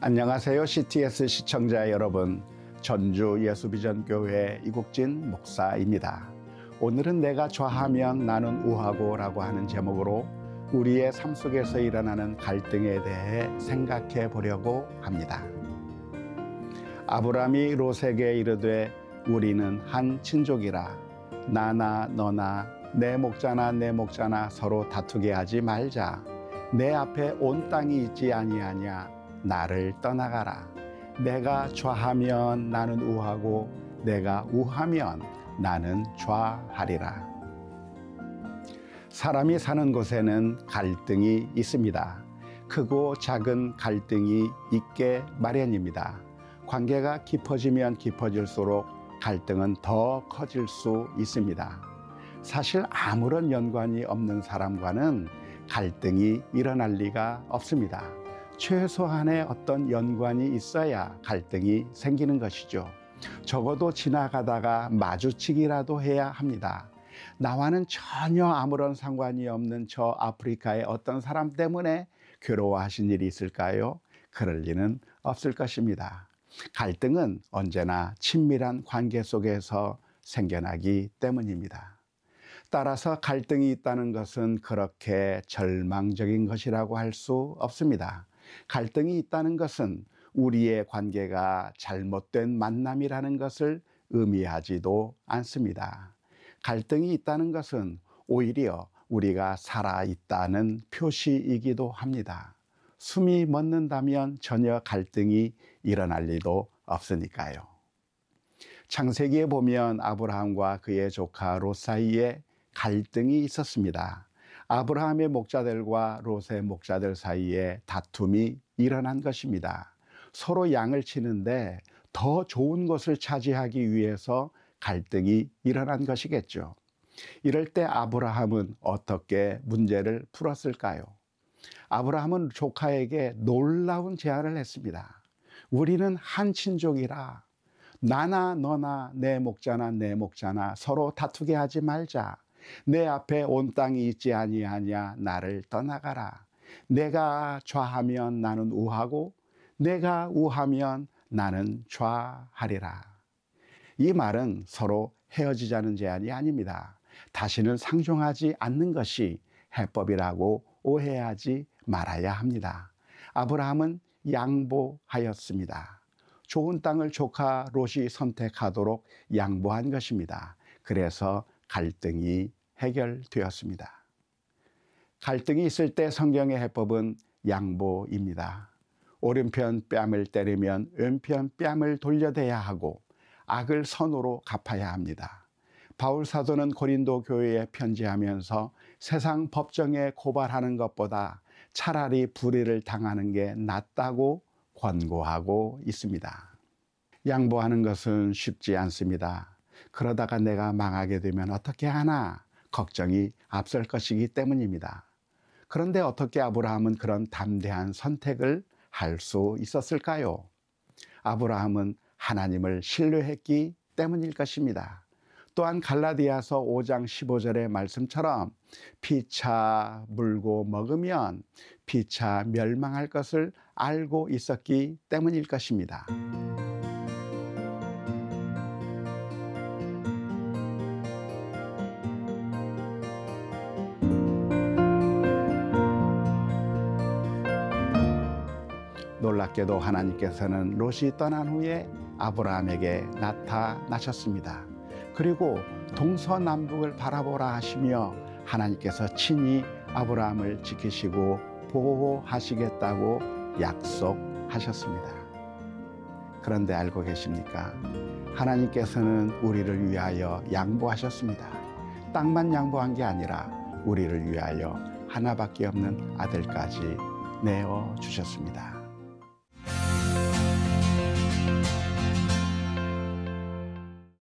안녕하세요. CTS 시청자 여러분, 전주 예수비전교회 이국진 목사입니다. 오늘은 내가 좌하면 나는 우하고 라고 하는 제목으로 우리의 삶 속에서 일어나는 갈등에 대해 생각해 보려고 합니다. 아브라함이 롯에게 이르되 우리는 한 친족이라 나나 너나 내 목자나 내 목자나 서로 다투게 하지 말자. 내 앞에 온 땅이 있지 아니하냐. 나를 떠나가라. 내가 좌하면 나는 우하고 내가 우하면 나는 좌하리라. 사람이 사는 곳에는 갈등이 있습니다. 크고 작은 갈등이 있게 마련입니다. 관계가 깊어지면 깊어질수록 갈등은 더 커질 수 있습니다. 사실 아무런 연관이 없는 사람과는 갈등이 일어날 리가 없습니다. 최소한의 어떤 연관이 있어야 갈등이 생기는 것이죠. 적어도 지나가다가 마주치기라도 해야 합니다. 나와는 전혀 아무런 상관이 없는 저 아프리카의 어떤 사람 때문에 괴로워하신 일이 있을까요? 그럴 리는 없을 것입니다. 갈등은 언제나 친밀한 관계 속에서 생겨나기 때문입니다. 따라서 갈등이 있다는 것은 그렇게 절망적인 것이라고 할 수 없습니다. 갈등이 있다는 것은 우리의 관계가 잘못된 만남이라는 것을 의미하지도 않습니다. 갈등이 있다는 것은 오히려 우리가 살아있다는 표시이기도 합니다. 숨이 멎는다면 전혀 갈등이 일어날 리도 없으니까요. 창세기에 보면 아브라함과 그의 조카 롯 사이에 갈등이 있었습니다. 아브라함의 목자들과 롯의 목자들 사이에 다툼이 일어난 것입니다. 서로 양을 치는데 더 좋은 곳을 차지하기 위해서 갈등이 일어난 것이겠죠. 이럴 때 아브라함은 어떻게 문제를 풀었을까요? 아브라함은 조카에게 놀라운 제안을 했습니다. 우리는 한 친족이라 나나 너나 내 목자나 내 목자나 서로 다투게 하지 말자. 내 앞에 온 땅이 있지 아니하냐. 나를 떠나가라. 내가 좌하면 나는 우하고 내가 우하면 나는 좌하리라. 이 말은 서로 헤어지자는 제안이 아닙니다. 다시는 상종하지 않는 것이 해법이라고 오해하지 말아야 합니다. 아브라함은 양보하였습니다. 좋은 땅을 조카 롯이 선택하도록 양보한 것입니다. 그래서 갈등이 해결되었습니다. 갈등이 있을 때 성경의 해법은 양보입니다. 오른편 뺨을 때리면 왼편 뺨을 돌려대야 하고 악을 선으로 갚아야 합니다. 바울 사도는 고린도 교회에 편지하면서 세상 법정에 고발하는 것보다 차라리 불의를 당하는 게 낫다고 권고하고 있습니다. 양보하는 것은 쉽지 않습니다. 그러다가 내가 망하게 되면 어떻게 하나 걱정이 앞설 것이기 때문입니다. 그런데 어떻게 아브라함은 그런 담대한 선택을 할 수 있었을까요? 아브라함은 하나님을 신뢰했기 때문일 것입니다. 또한 갈라디아서 5장 15절의 말씀처럼 피차 물고 먹으면 피차 멸망할 것을 알고 있었기 때문일 것입니다. 놀랍게도 하나님께서는 롯이 떠난 후에 아브라함에게 나타나셨습니다. 그리고 동서남북을 바라보라 하시며 하나님께서 친히 아브라함을 지키시고 보호하시겠다고 약속하셨습니다. 그런데 알고 계십니까? 하나님께서는 우리를 위하여 양보하셨습니다. 땅만 양보한 게 아니라 우리를 위하여 하나밖에 없는 아들까지 내어주셨습니다.